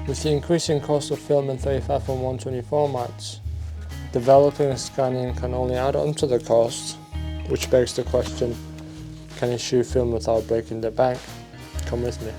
With the increasing cost of film in 35mm formats, developing and scanning can only add on to the cost, which begs the question, can you shoot film without breaking the bank? Come with me.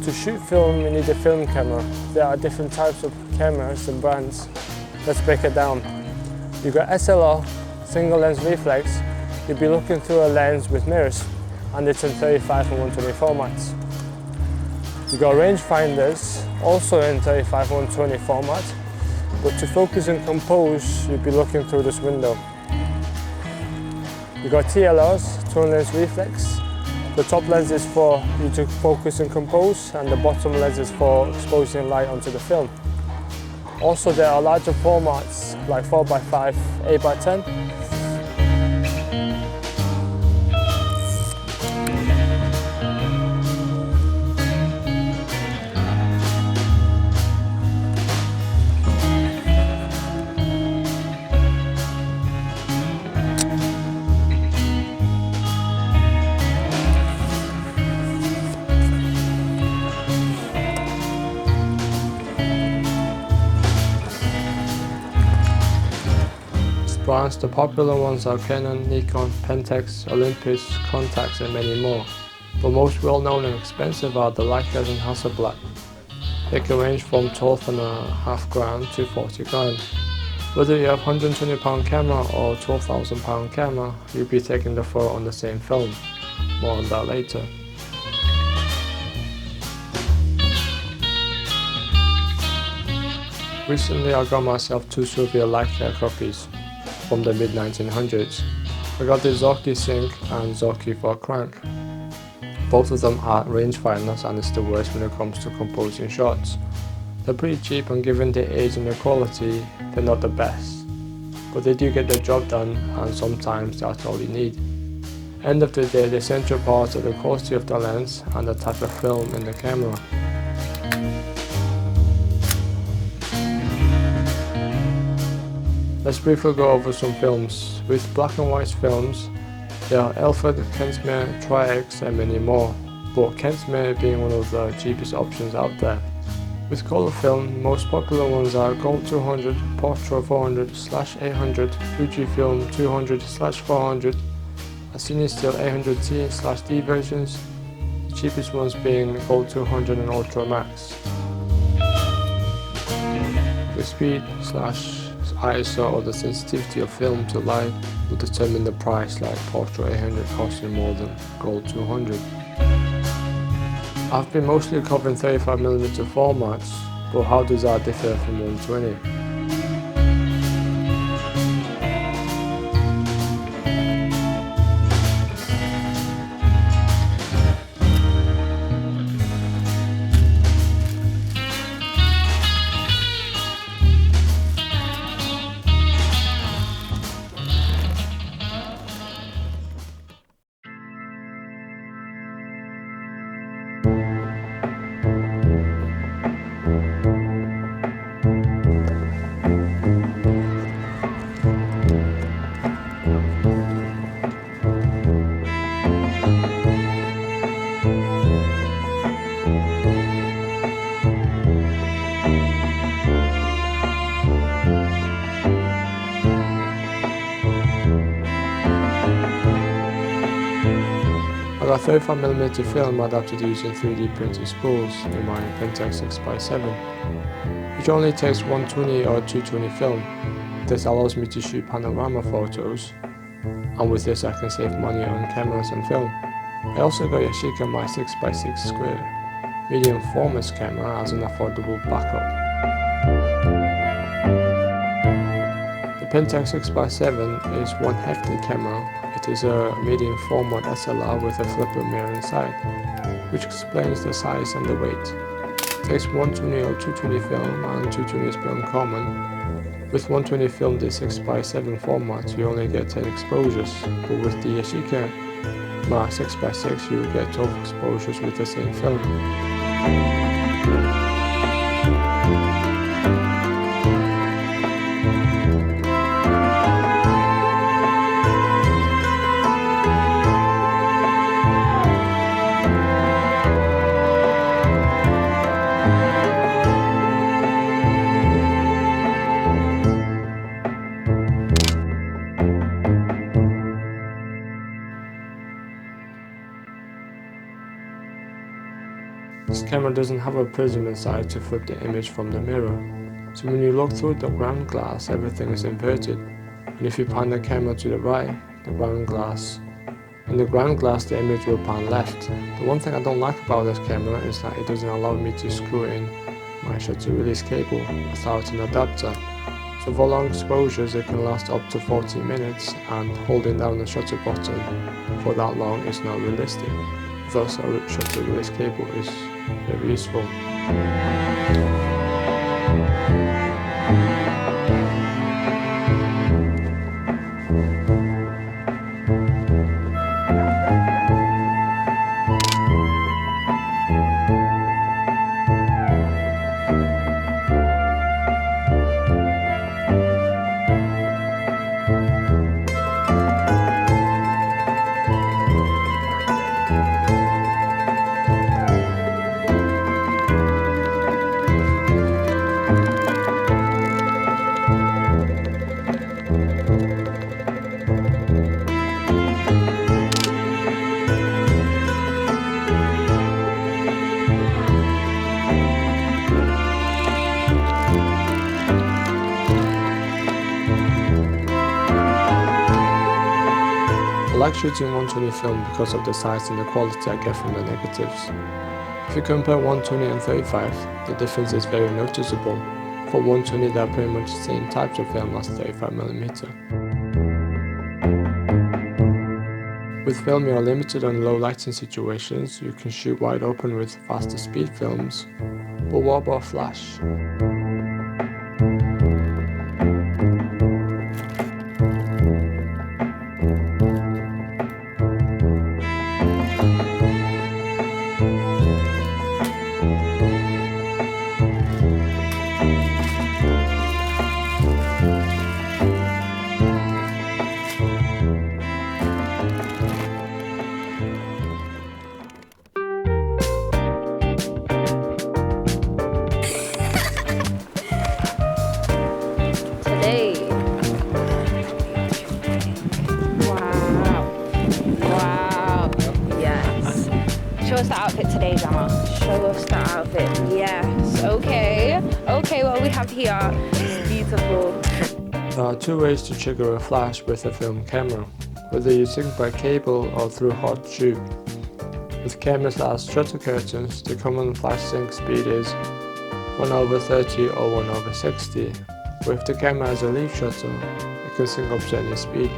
To shoot film, you need a film camera. There are different types of cameras and brands. Let's break it down. You've got SLR, single lens reflex. You'll be looking through a lens with mirrors, and it's in 35 and 120 formats. You've got rangefinders, also in 35 and 120 format, but to focus and compose, you'll be looking through this window. You've got TLRs, twin lens reflex. The top lens is for you to focus and compose, and the bottom lens is for exposing light onto the film. Also, there are larger formats like 4x5, 8x10. Brands, the popular ones are Canon, Nikon, Pentax, Olympus, Contax and many more. But most well known and expensive are the Leicas and Hasselblad. They can range from 12.5 grand to 40 grand. Whether you have £120 camera or £12,000 camera, you'll be taking the photo on the same film. More on that later. Recently I got myself two Suvia Leica copies from the mid-1900s. I got the Zorki Sync and Zorki for a crank. Both of them are rangefinders, and it's the worst when it comes to composing shots. They're pretty cheap, and given the age and the quality, they're not the best. But they do get the job done, and sometimes that's all you need. End of the day, the essential parts are the quality of the lens and the type of film in the camera. Let's briefly go over some films. With black and white films, there are Elford, Kensmere, Tri-X and many more, but Kensmere being one of the cheapest options out there. With colour film, most popular ones are Gold 200, Portra 400/800, Fujifilm 200/400, a CineStill 800T/D versions, the cheapest ones being Gold 200 and Ultra Max. With speed/ISO or the sensitivity of film to light will determine the price, like Portra 800 costing more than Gold 200. I've been mostly covering 35mm formats, but how does that differ from 120? got 35mm film adapted using 3D printed spools in my Pentax 6x7, which only takes 120 or 220 film. This allows me to shoot panorama photos, and with this I can save money on cameras and film. I also got Yashica my 6x6 medium format camera as an affordable backup. The Pentax 6x7 is one hefty camera. It is a medium format SLR with a flipper mirror inside, which explains the size and the weight. It takes 120 or 220 film and 220 is film common. With 120 film the 6x7 format you only get 10 exposures, but with the Yashica my 6x6 you get 12 exposures with the same film. This camera doesn't have a prism inside to flip the image from the mirror, so when you look through the ground glass everything is inverted, and if you pan the camera to the right, the ground glass the image will pan left. The one thing I don't like about this camera is that it doesn't allow me to screw in my shutter release cable without an adapter, so for long exposures it can last up to 40 minutes and holding down the shutter button for that long is not realistic. Thus a shutter release cable is very useful. I like shooting 120 film because of the size and the quality I get from the negatives. If you compare 120 and 35, the difference is very noticeable. For 120 they are pretty much the same types of film as 35mm. With film you are limited on low lighting situations, you can shoot wide open with faster speed films, but what about flash? Wow. Yes. Show us the outfit today, Jama. Show us the outfit. Yes. Okay. Okay, what we have here is beautiful. There are two ways to trigger a flash with a film camera, whether you sync by cable or through hot tube. With cameras that have shutter curtains, the common flash sync speed is 1/30 or 1/60. But if the camera has a leaf shutter, it can sync up to any speed.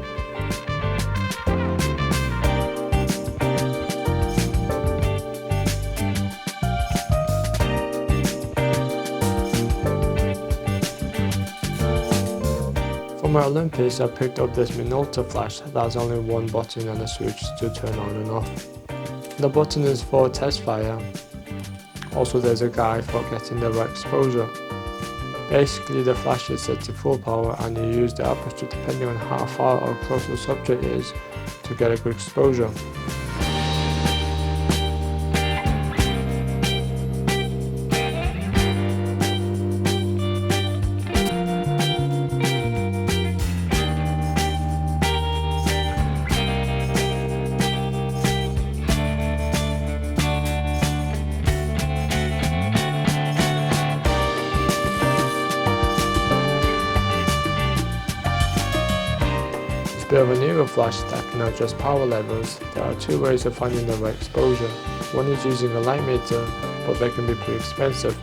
For my Olympus, I picked up this Minolta flash that has only one button and a switch to turn on and off. The button is for test fire. Also there's a guide for getting the right exposure. Basically the flash is set to full power and you use the aperture depending on how far or close the subject is to get a good exposure. bit of a newer flash that can adjust power levels. There are two ways of finding the right exposure. One is using a light meter, but they can be pretty expensive.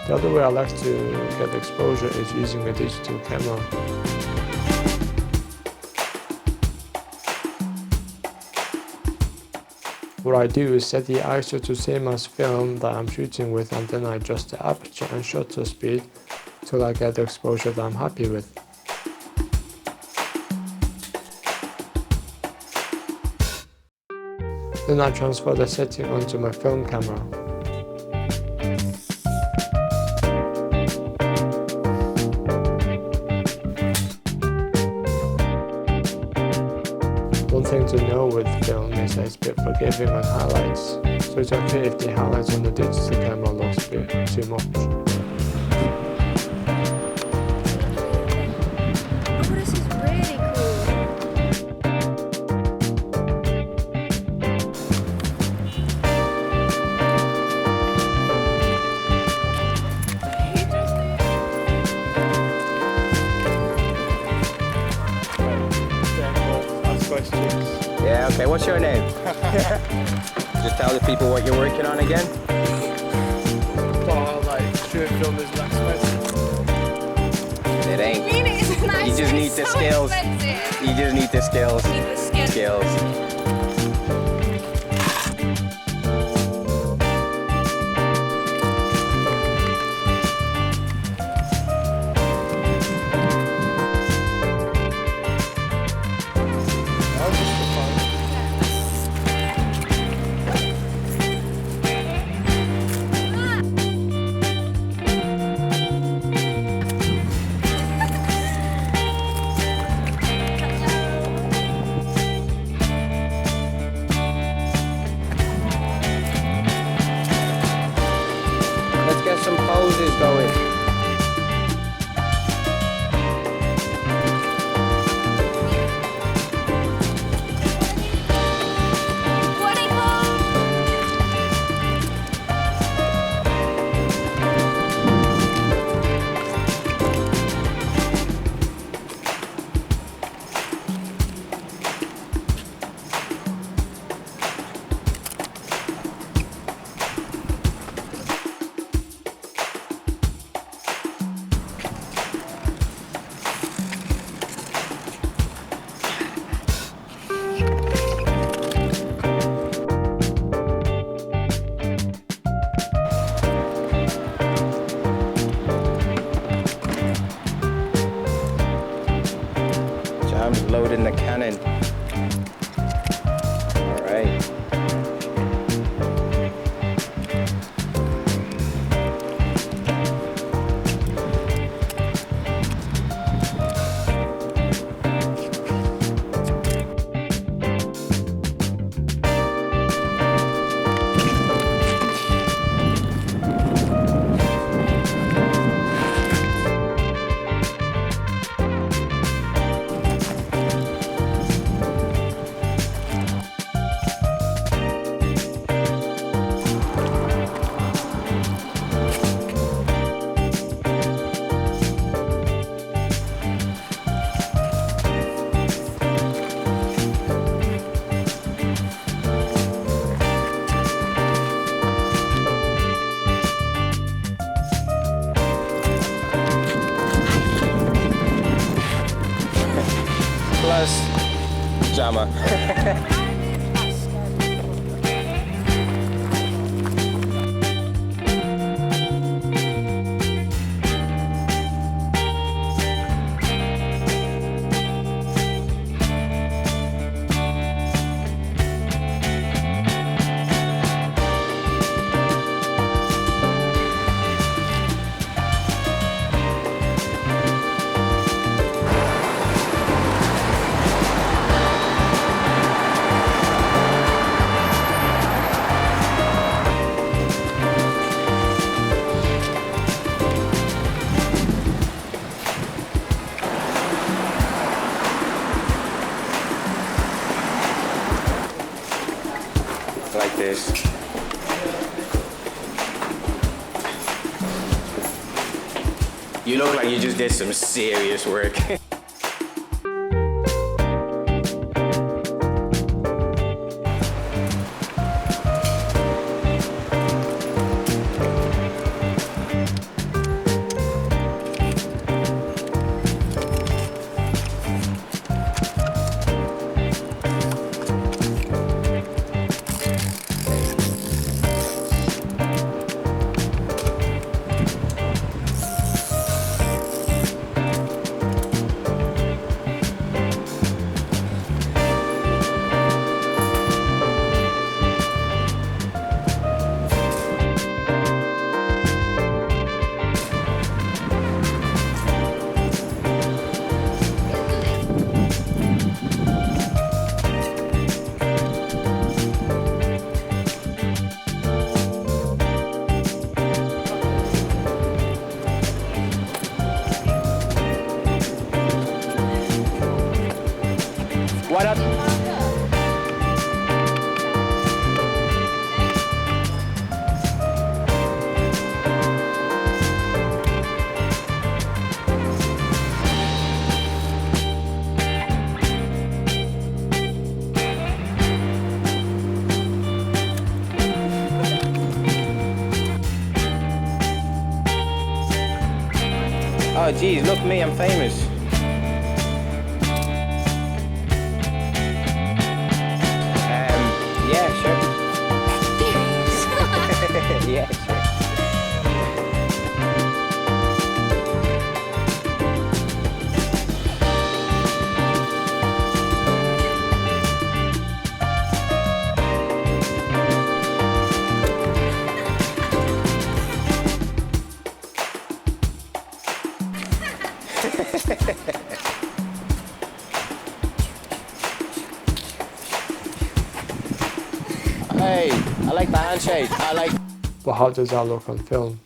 The other way I like to get the exposure is using a digital camera. What I do is set the ISO to same as film that I'm shooting with, and then I adjust the aperture and shutter speed till I get the exposure that I'm happy with. Then I transfer the setting onto my film camera. One thing to know with film is that it's a bit forgiving on highlights, so it's okay if the highlights on the digital camera looks a bit too much. Oh, this is really cool. Yeah, okay, what's your name? Just tell the people what you're working on again. But like, short film is not expensive. It ain't. I mean, it's nice. You just need it's the so skills. expensive. You just need the skills. Need the skills. Skills. Let's get some poses going. What it called? Jam's loading the cannon. All right. Plus, Jama. Like this. You look like you just did some serious work. Why not? Oh geez, look me, I'm famous. Yeah, sure. Yeah, sure. Hey, I like the handshake. I like. But how does that look on film?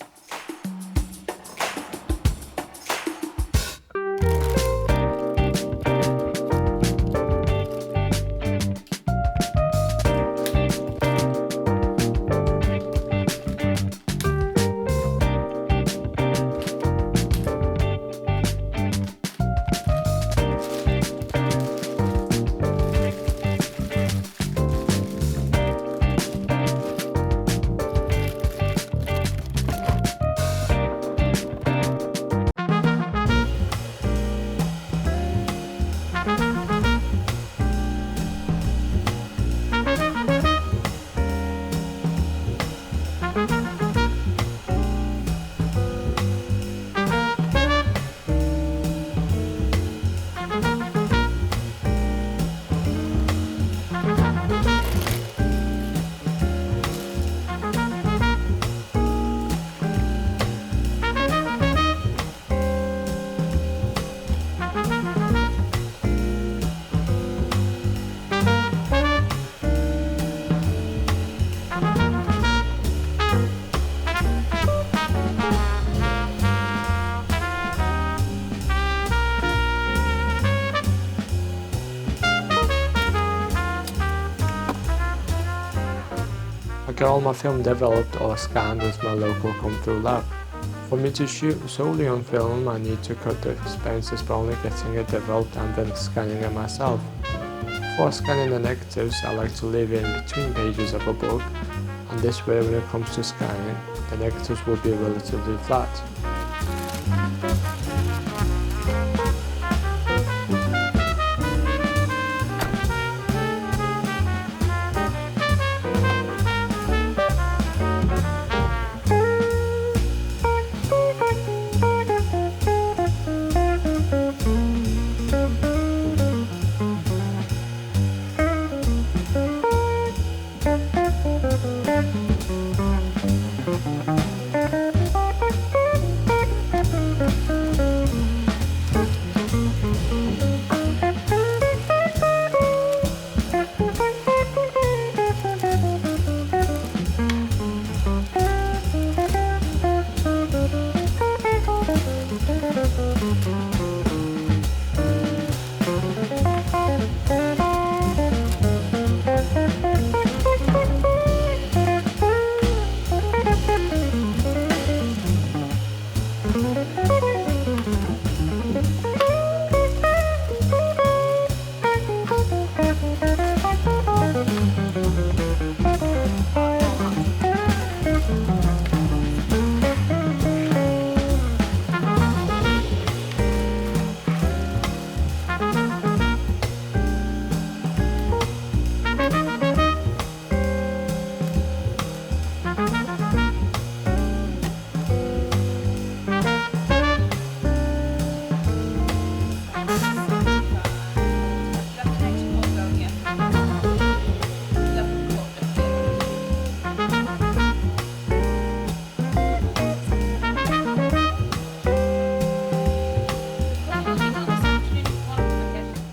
I get all my film developed or scanned with my local come-through lab. For me to shoot solely on film, I need to cut the expenses by only getting it developed and then scanning it myself. For scanning the negatives, I like to leave it in between pages of a book, and this way when it comes to scanning, the negatives will be relatively flat.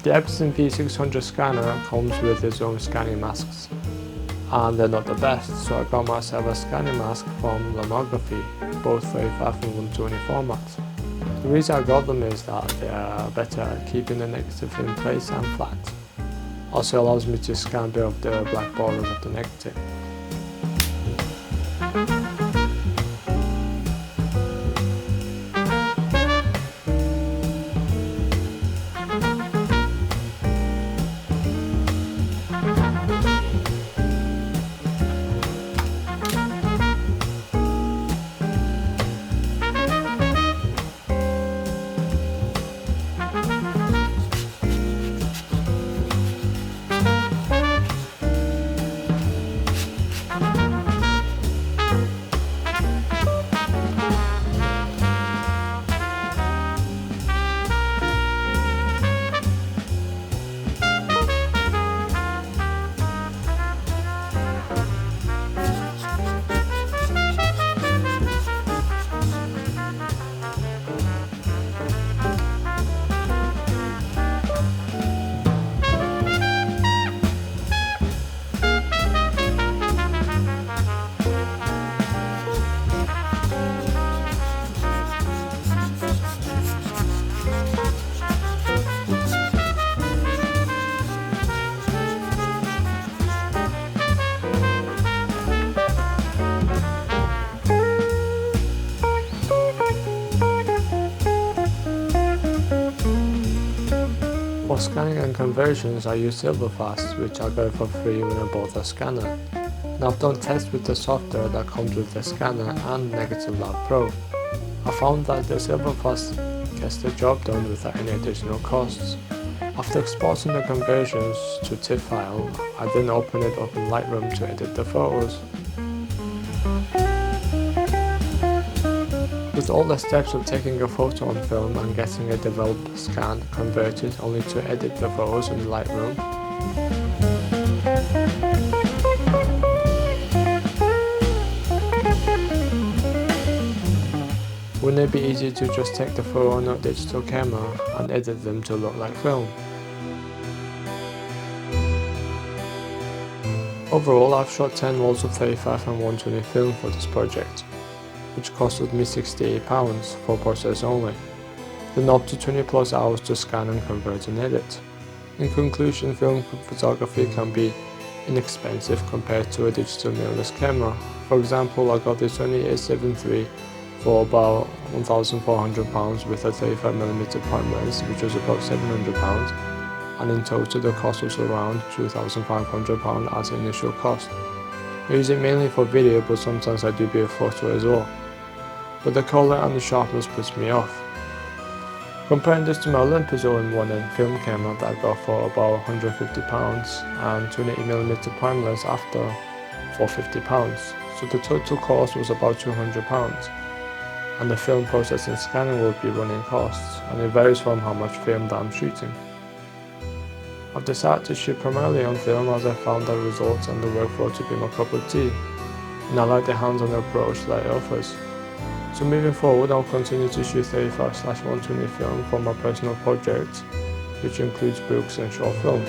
The Epson V600 scanner comes with its own scanning masks, and they're not the best, so I got myself a scanning mask from Lomography, both 35 and 120 formats. The reason I got them is that they are better at keeping the negative in place and flat. Also allows me to scan both the black borders of the negative. For scanning and conversions, I use Silverfast, which I got for free when I bought the scanner. And I've done tests with the software that comes with the scanner and Negative Lab Pro. I found that the Silverfast gets the job done without any additional costs. After exporting the conversions to TIFF file, I then open it up in Lightroom to edit the photos. With all the steps of taking a photo on film and getting it developed, scanned, converted, only to edit the photos in Lightroom, wouldn't it be easy to just take the photo on a digital camera and edit them to look like film? Overall, I've shot 10 rolls of 35 and 120 film for this project, which costed me £68 for process only, then up to 20 plus hours to scan and convert and edit. In conclusion, film photography can be inexpensive compared to a digital mirrorless camera. For example, I got the Sony a7 III for about £1,400 with a 35mm prime lens, which was about £700, and in total the cost was around £2,500 as initial cost. I use it mainly for video, but sometimes I do a bit of photo as well. But the colour and the sharpness puts me off. Comparing this to my Olympus all-in-one film camera that I got for about £150 and 28mm prime lens after for £50, so the total cost was about £200, and the film processing scanning will be running costs, and it varies from how much film that I'm shooting. I've decided to shoot primarily on film as I found the results and the workflow to be my cup of tea, and I like the hands-on approach that it offers. So moving forward, I'll continue to shoot 35/120 film for my personal project, which includes books and short film.